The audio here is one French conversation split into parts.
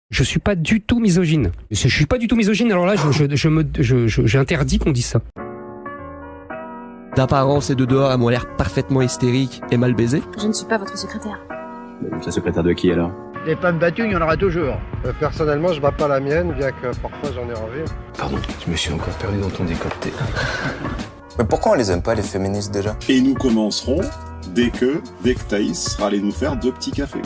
Je suis pas du tout misogyne. Je suis pas du tout misogyne, alors là, j'interdis qu'on dise ça. D'apparence et de dehors, elles m'ont l'air parfaitement hystériques et mal baisées. Je ne suis pas votre secrétaire. La secrétaire de qui alors? Des femmes battues, il y en aura toujours. Personnellement, je bats pas la mienne, bien que parfois j'en ai envie. Pardon, je me suis encore perdu dans ton décolleté. Mais pourquoi on les aime pas, les féministes, déjà? Et nous commencerons dès que Thaïs sera allé nous faire 2 petits cafés.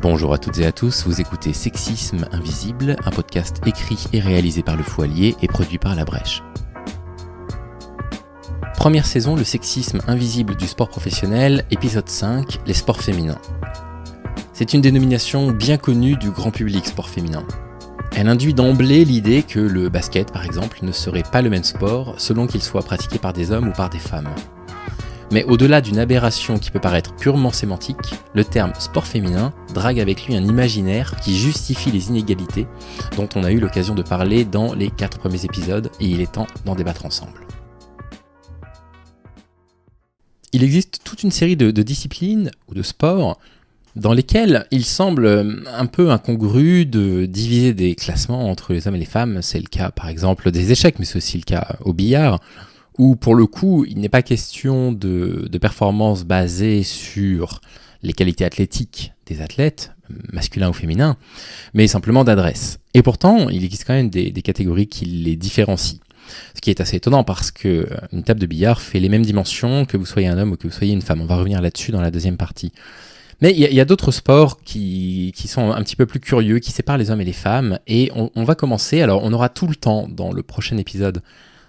Bonjour à toutes et à tous, vous écoutez Sexisme Invisible, un podcast écrit et réalisé par Le Fou Allier et produit par La Brèche. Première saison, le sexisme invisible du sport professionnel, épisode 5, les sports féminins. C'est une dénomination bien connue du grand public sport féminin. Elle induit d'emblée l'idée que le basket, par exemple, ne serait pas le même sport selon qu'il soit pratiqué par des hommes ou par des femmes. Mais au-delà d'une aberration qui peut paraître purement sémantique, le terme sport féminin drague avec lui un imaginaire qui justifie les inégalités dont on a eu l'occasion de parler dans les 4 premiers épisodes et il est temps d'en débattre ensemble. Il existe toute une série de disciplines ou de sports dans lesquels il semble un peu incongru de diviser des classements entre les hommes et les femmes. C'est le cas par exemple des échecs, mais c'est aussi le cas au billard, où pour le coup, il n'est pas question de performances basées sur les qualités athlétiques des athlètes, masculins ou féminins, mais simplement d'adresse. Et pourtant, il existe quand même des catégories qui les différencient. Ce qui est assez étonnant parce qu'une table de billard fait les mêmes dimensions que vous soyez un homme ou que vous soyez une femme. On va revenir là-dessus dans la deuxième partie. Mais il y a d'autres sports qui sont un petit peu plus curieux, qui séparent les hommes et les femmes. Et on va commencer, alors on aura tout le temps dans le prochain épisode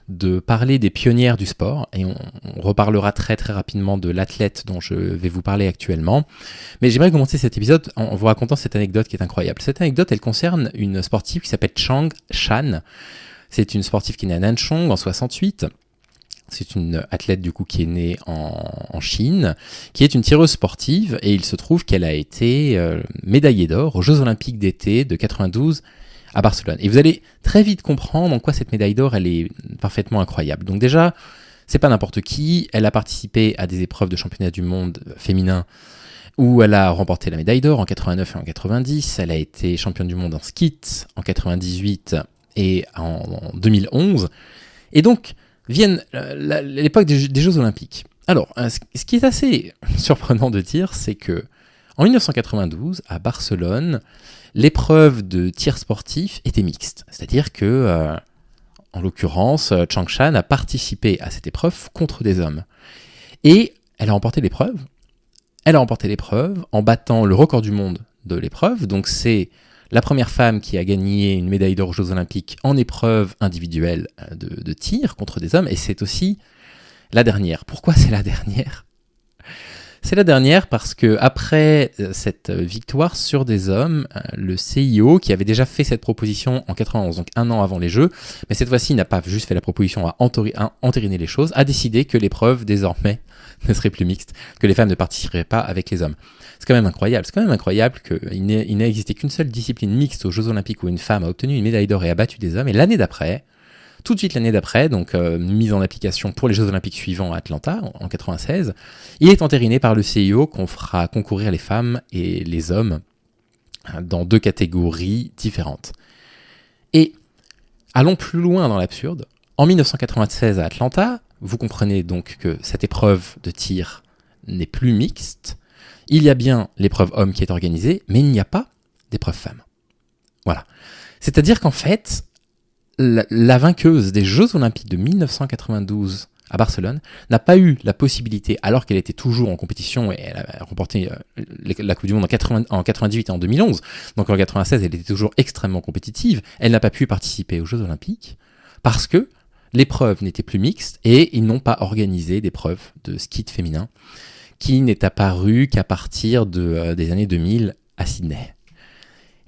de parler des pionnières du sport. Et on reparlera très très rapidement de l'athlète dont je vais vous parler actuellement. Mais j'aimerais commencer cet épisode en vous racontant cette anecdote qui est incroyable. Cette anecdote, elle concerne une sportive qui s'appelle Chang Shan. C'est une sportive qui est née à Nanchong en 68. C'est une athlète du coup qui est née en Chine, qui est une tireuse sportive et il se trouve qu'elle a été médaillée d'or aux Jeux Olympiques d'été de 92 à Barcelone. Et vous allez très vite comprendre en quoi cette médaille d'or elle est parfaitement incroyable. Donc déjà, c'est pas n'importe qui. Elle a participé à des épreuves de championnat du monde féminin où elle a remporté la médaille d'or en 89 et en 90. Elle a été championne du monde en skeet en 98 et en 2011. Et donc, viennent l'époque des Jeux Olympiques. Alors, ce qui est assez surprenant de dire, c'est que en 1992, à Barcelone, l'épreuve de tir sportif était mixte. C'est-à-dire que, en l'occurrence, Chang Shan a participé à cette épreuve contre des hommes. Et elle a remporté l'épreuve. Elle a remporté l'épreuve en battant le record du monde de l'épreuve. Donc c'est la première femme qui a gagné une médaille d'or aux Jeux Olympiques en épreuve individuelle de tir contre des hommes, et c'est aussi la dernière. Pourquoi c'est la dernière ? C'est la dernière parce que après cette victoire sur des hommes, le CIO, qui avait déjà fait cette proposition en 91, donc un an avant les Jeux, mais cette fois-ci il n'a pas juste fait la proposition à entériner les choses, a décidé que l'épreuve désormais ne serait plus mixte, que les femmes ne participeraient pas avec les hommes. C'est quand même incroyable. C'est quand même incroyable qu'il n'ait existé qu'une seule discipline mixte aux Jeux Olympiques où une femme a obtenu une médaille d'or et a battu des hommes. Et l'année d'après, tout de suite l'année d'après, donc mise en application pour les Jeux Olympiques suivants à Atlanta en 96, il est entériné par le CIO qu'on fera concourir les femmes et les hommes dans 2 catégories différentes. Et allons plus loin dans l'absurde. En 1996 à Atlanta, vous comprenez donc que cette épreuve de tir n'est plus mixte. Il y a bien l'épreuve homme qui est organisée, mais il n'y a pas d'épreuve femme. Voilà. C'est-à-dire qu'en fait, la vainqueuse des Jeux Olympiques de 1992 à Barcelone n'a pas eu la possibilité, alors qu'elle était toujours en compétition et elle a remporté la Coupe du Monde en 98 et en 2011, donc en 96 elle était toujours extrêmement compétitive, elle n'a pas pu participer aux Jeux Olympiques parce que l'épreuve n'était plus mixte et ils n'ont pas organisé d'épreuve de ski féminin qui n'est apparu qu'à partir des années 2000 à Sydney.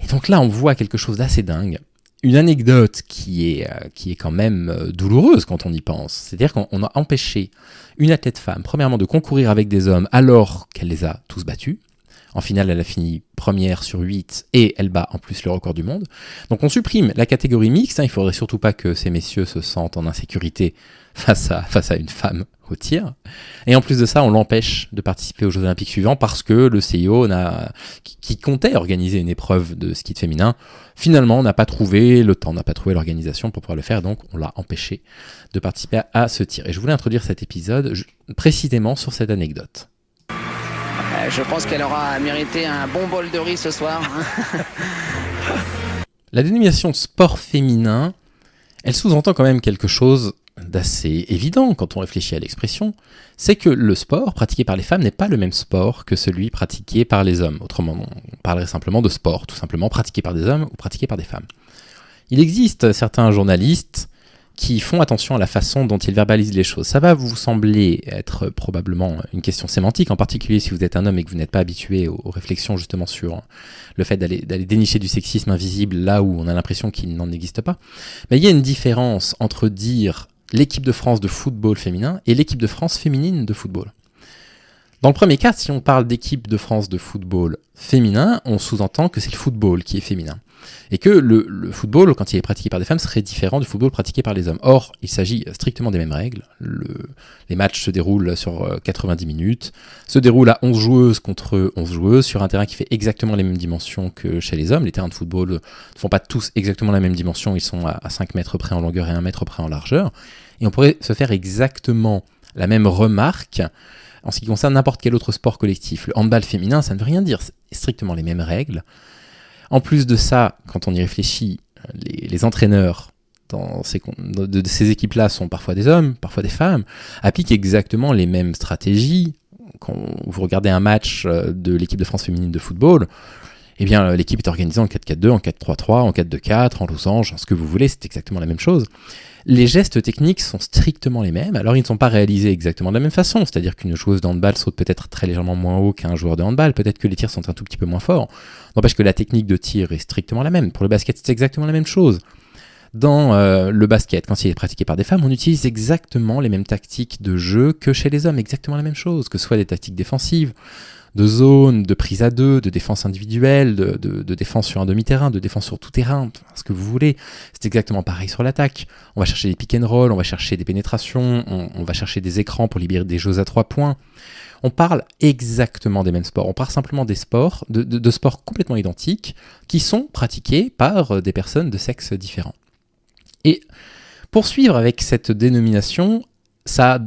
Et donc là, on voit quelque chose d'assez dingue. Une anecdote qui est quand même douloureuse quand on y pense. C'est-à-dire qu'on a empêché une athlète femme, premièrement, de concourir avec des hommes alors qu'elle les a tous battus. En finale, elle a fini première sur 8 et elle bat en plus le record du monde. Donc on supprime la catégorie mixte, il ne faudrait surtout pas que ces messieurs se sentent en insécurité face à une femme au tir. Et en plus de ça, on l'empêche de participer aux Jeux Olympiques suivants parce que le CIO, qui comptait organiser une épreuve de ski de féminin, finalement n'a pas trouvé le temps, n'a pas trouvé l'organisation pour pouvoir le faire, donc on l'a empêché de participer à ce tir. Et je voulais introduire cet épisode précisément sur cette anecdote. Je pense qu'elle aura mérité un bon bol de riz ce soir. La dénomination sport féminin, elle sous-entend quand même quelque chose d'assez évident quand on réfléchit à l'expression, c'est que le sport pratiqué par les femmes n'est pas le même sport que celui pratiqué par les hommes. Autrement, on parlerait simplement de sport, tout simplement pratiqué par des hommes ou pratiqué par des femmes. Il existe certains journalistes qui font attention à la façon dont ils verbalisent les choses. Ça va vous sembler être probablement une question sémantique, en particulier si vous êtes un homme et que vous n'êtes pas habitué aux réflexions justement sur le fait d'aller dénicher du sexisme invisible là où on a l'impression qu'il n'en existe pas. Mais il y a une différence entre dire l'équipe de France de football féminin et l'équipe de France féminine de football. Dans le premier cas, si on parle d'équipe de France de football féminin, on sous-entend que c'est le football qui est féminin. Et que le football, quand il est pratiqué par des femmes, serait différent du football pratiqué par les hommes. Or, il s'agit strictement des mêmes règles. Les matchs se déroulent sur 90 minutes, se déroulent à 11 joueuses contre 11 joueuses, sur un terrain qui fait exactement les mêmes dimensions que chez les hommes. Les terrains de football ne font pas tous exactement la même dimension, ils sont à 5 mètres près en longueur et 1 mètre près en largeur. Et on pourrait se faire exactement la même remarque en ce qui concerne n'importe quel autre sport collectif. Le handball féminin, ça ne veut rien dire, c'est strictement les mêmes règles. En plus de ça, quand on y réfléchit, les entraîneurs de ces équipes-là sont parfois des hommes, parfois des femmes, appliquent exactement les mêmes stratégies. Quand vous regardez un match de l'équipe de France féminine de football, eh bien, l'équipe est organisée en 4-4-2, en 4-3-3, en 4-2-4, en losange, en ce que vous voulez, c'est exactement la même chose. Les gestes techniques sont strictement les mêmes, alors ils ne sont pas réalisés exactement de la même façon, c'est-à-dire qu'une joueuse de handball saute peut-être très légèrement moins haut qu'un joueur de handball, peut-être que les tirs sont un tout petit peu moins forts, n'empêche que la technique de tir est strictement la même. Pour le basket, c'est exactement la même chose. Dans le basket, quand il est pratiqué par des femmes, on utilise exactement les mêmes tactiques de jeu que chez les hommes, exactement la même chose, que ce soit des tactiques défensives, de zone, de prise à deux, de défense individuelle, de défense sur un demi-terrain, de défense sur tout terrain, ce que vous voulez. C'est exactement pareil sur l'attaque. On va chercher des pick and roll, on va chercher des pénétrations, on va chercher des écrans pour libérer des jeux à 3 points. On parle exactement des mêmes sports. On parle simplement des sports, de sports complètement identiques qui sont pratiqués par des personnes de sexe différents. Et poursuivre avec cette dénomination, ça a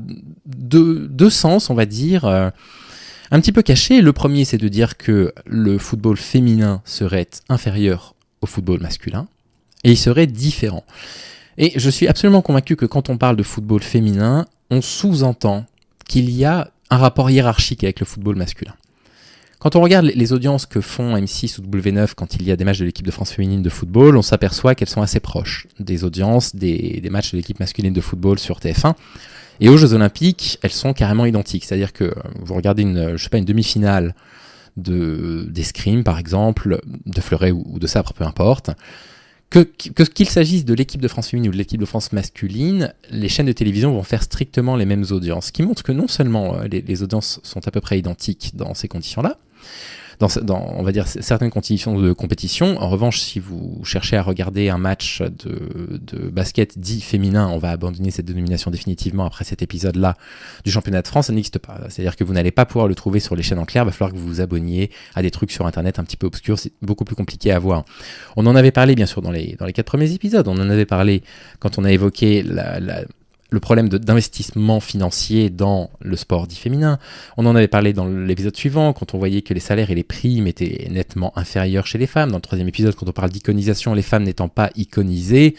deux sens, on va dire, un petit peu caché. Le premier, c'est de dire que le football féminin serait inférieur au football masculin, et il serait différent. Et je suis absolument convaincu que quand on parle de football féminin, on sous-entend qu'il y a un rapport hiérarchique avec le football masculin. Quand on regarde les audiences que font M6 ou W9 quand il y a des matchs de l'équipe de France féminine de football, on s'aperçoit qu'elles sont assez proches des audiences des matchs de l'équipe masculine de football sur TF1. Et aux Jeux Olympiques, elles sont carrément identiques. C'est-à-dire que vous regardez une demi-finale d'escrime, par exemple, de fleuret ou de sabre, peu importe, qu'il s'agisse de l'équipe de France féminine ou de l'équipe de France masculine, les chaînes de télévision vont faire strictement les mêmes audiences. Ce qui montre que non seulement les audiences sont à peu près identiques dans ces conditions-là, dans on va dire certaines conditions de compétition. En revanche, si vous cherchez à regarder un match de basket dit féminin, on va abandonner cette dénomination définitivement après cet épisode-là du championnat de France, ça n'existe pas. C'est-à-dire que vous n'allez pas pouvoir le trouver sur les chaînes en clair, il va falloir que vous vous abonniez à des trucs sur internet un petit peu obscurs, c'est beaucoup plus compliqué à voir. On en avait parlé bien sûr dans les 4 premiers épisodes, on en avait parlé quand on a évoqué le problème d'investissement financier dans le sport dit féminin. On en avait parlé dans l'épisode suivant, quand on voyait que les salaires et les primes étaient nettement inférieurs chez les femmes. Dans le 3e épisode, quand on parle d'iconisation, les femmes n'étant pas iconisées,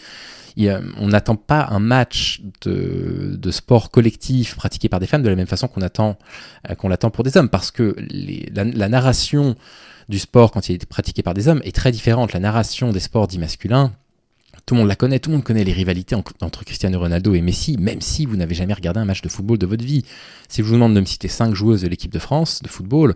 on n'attend pas un match de sport collectif pratiqué par des femmes de la même façon qu'on l'attend pour des hommes, parce que la narration du sport quand il est pratiqué par des hommes est très différente. La narration des sports dits masculins, tout le monde la connaît, tout le monde connaît les rivalités entre Cristiano Ronaldo et Messi, même si vous n'avez jamais regardé un match de football de votre vie. Si je vous demande de me citer 5 joueuses de l'équipe de France de football,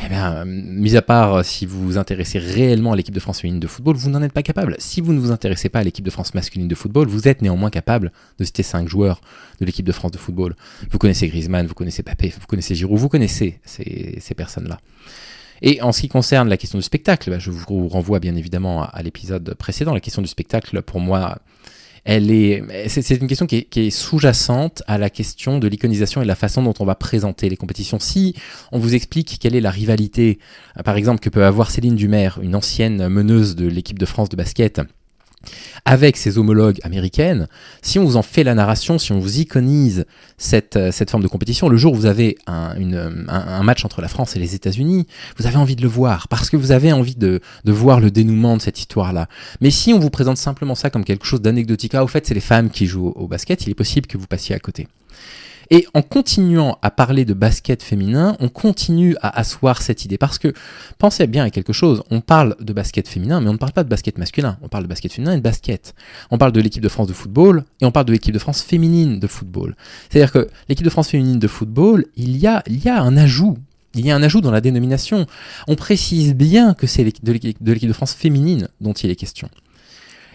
eh bien, mis à part si vous vous intéressez réellement à l'équipe de France féminine de football, vous n'en êtes pas capable. Si vous ne vous intéressez pas à l'équipe de France masculine de football, vous êtes néanmoins capable de citer 5 joueurs de l'équipe de France de football. Vous connaissez Griezmann, vous connaissez Mbappé, vous connaissez Giroud, vous connaissez ces personnes-là. Et en ce qui concerne la question du spectacle, je vous renvoie bien évidemment à l'épisode précédent. La question du spectacle, pour moi, c'est une question qui est sous-jacente à la question de l'iconisation et de la façon dont on va présenter les compétitions. Si on vous explique quelle est la rivalité, par exemple, que peut avoir Céline Dumaire, une ancienne meneuse de l'équipe de France de basket, avec ses homologues américaines, si on vous en fait la narration, si on vous iconise cette forme de compétition, le jour où vous avez un match entre la France et les États-Unis, vous avez envie de le voir, parce que vous avez envie de voir le dénouement de cette histoire-là. Mais si on vous présente simplement ça comme quelque chose d'anecdotique, au fait c'est les femmes qui jouent au basket, il est possible que vous passiez à côté. Et en continuant à parler de basket féminin, on continue à asseoir cette idée. Parce que, pensez bien à quelque chose, on parle de basket féminin, mais on ne parle pas de basket masculin. On parle de basket féminin et de basket. On parle de l'équipe de France de football, et on parle de l'équipe de France féminine de football. C'est-à-dire que l'équipe de France féminine de football, il y a un ajout. Il y a un ajout dans la dénomination. On précise bien que c'est de l'équipe de France féminine dont il est question.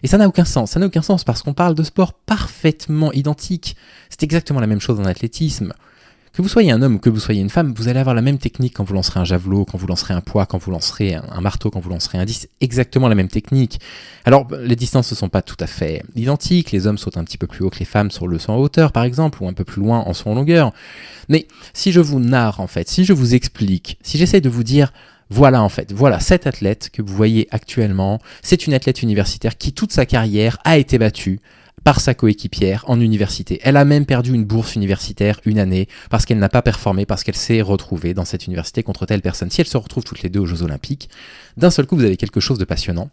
Et ça n'a aucun sens. Ça n'a aucun sens parce qu'on parle de sports parfaitement identiques. C'est exactement la même chose en athlétisme. Que vous soyez un homme ou que vous soyez une femme, vous allez avoir la même technique quand vous lancerez un javelot, quand vous lancerez un poids, quand vous lancerez un marteau, quand vous lancerez un disque. Exactement la même technique. Alors, les distances ne sont pas tout à fait identiques. Les hommes sautent un petit peu plus haut que les femmes sur le saut en hauteur, par exemple, ou un peu plus loin en saut en longueur. Mais si je vous narre, en fait, si je vous explique, si j'essaie de vous dire... Voilà cette athlète que vous voyez actuellement, c'est une athlète universitaire qui toute sa carrière a été battue par sa coéquipière en université. Elle a même perdu une bourse universitaire une année parce qu'elle n'a pas performé, parce qu'elle s'est retrouvée dans cette université contre telle personne. Si elles se retrouvent toutes les deux aux Jeux Olympiques, d'un seul coup vous avez quelque chose de passionnant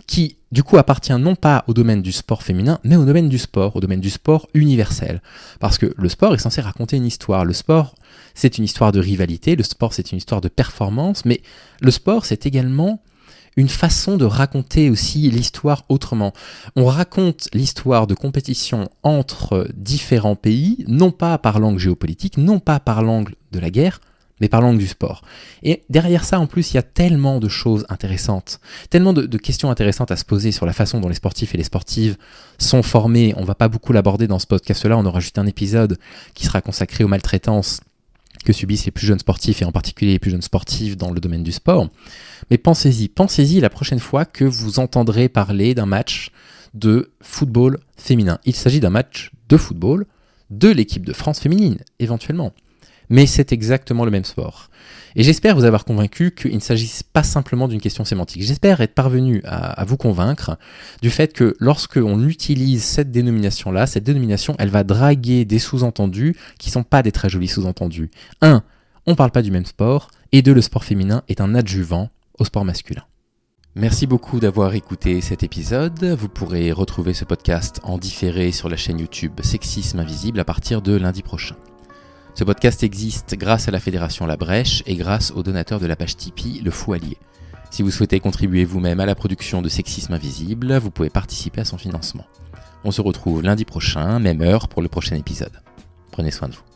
qui du coup appartient non pas au domaine du sport féminin, mais au domaine du sport universel. Parce que le sport est censé raconter une histoire. Le sport, c'est une histoire de rivalité, le sport c'est une histoire de performance, mais le sport c'est également une façon de raconter aussi l'histoire autrement. On raconte l'histoire de compétition entre différents pays, non pas par l'angle géopolitique, non pas par l'angle de la guerre, mais par l'angle du sport. Et derrière ça, en plus, il y a tellement de choses intéressantes, tellement de questions intéressantes à se poser sur la façon dont les sportifs et les sportives sont formés. On ne va pas beaucoup l'aborder dans ce podcast-là, on aura juste un épisode qui sera consacré aux maltraitances que subissent les plus jeunes sportifs et en particulier les plus jeunes sportifs dans le domaine du sport. Mais pensez-y la prochaine fois que vous entendrez parler d'un match de football féminin. Il s'agit d'un match de football de l'équipe de France féminine, éventuellement. Mais c'est exactement le même sport. Et j'espère vous avoir convaincu qu'il ne s'agisse pas simplement d'une question sémantique. J'espère être parvenu à vous convaincre du fait que lorsque on utilise cette dénomination-là, cette dénomination, elle va draguer des sous-entendus qui ne sont pas des très jolis sous-entendus. 1. On ne parle pas du même sport. Et 2. Le sport féminin est un adjuvant au sport masculin. Merci beaucoup d'avoir écouté cet épisode. Vous pourrez retrouver ce podcast en différé sur la chaîne YouTube Sexisme Invisible à partir de lundi prochain. Ce podcast existe grâce à la Fédération La Brèche et grâce aux donateurs de la page Tipeee Le Fou Allié. Si vous souhaitez contribuer vous-même à la production de Sexisme Invisible, vous pouvez participer à son financement. On se retrouve lundi prochain, même heure, pour le prochain épisode. Prenez soin de vous.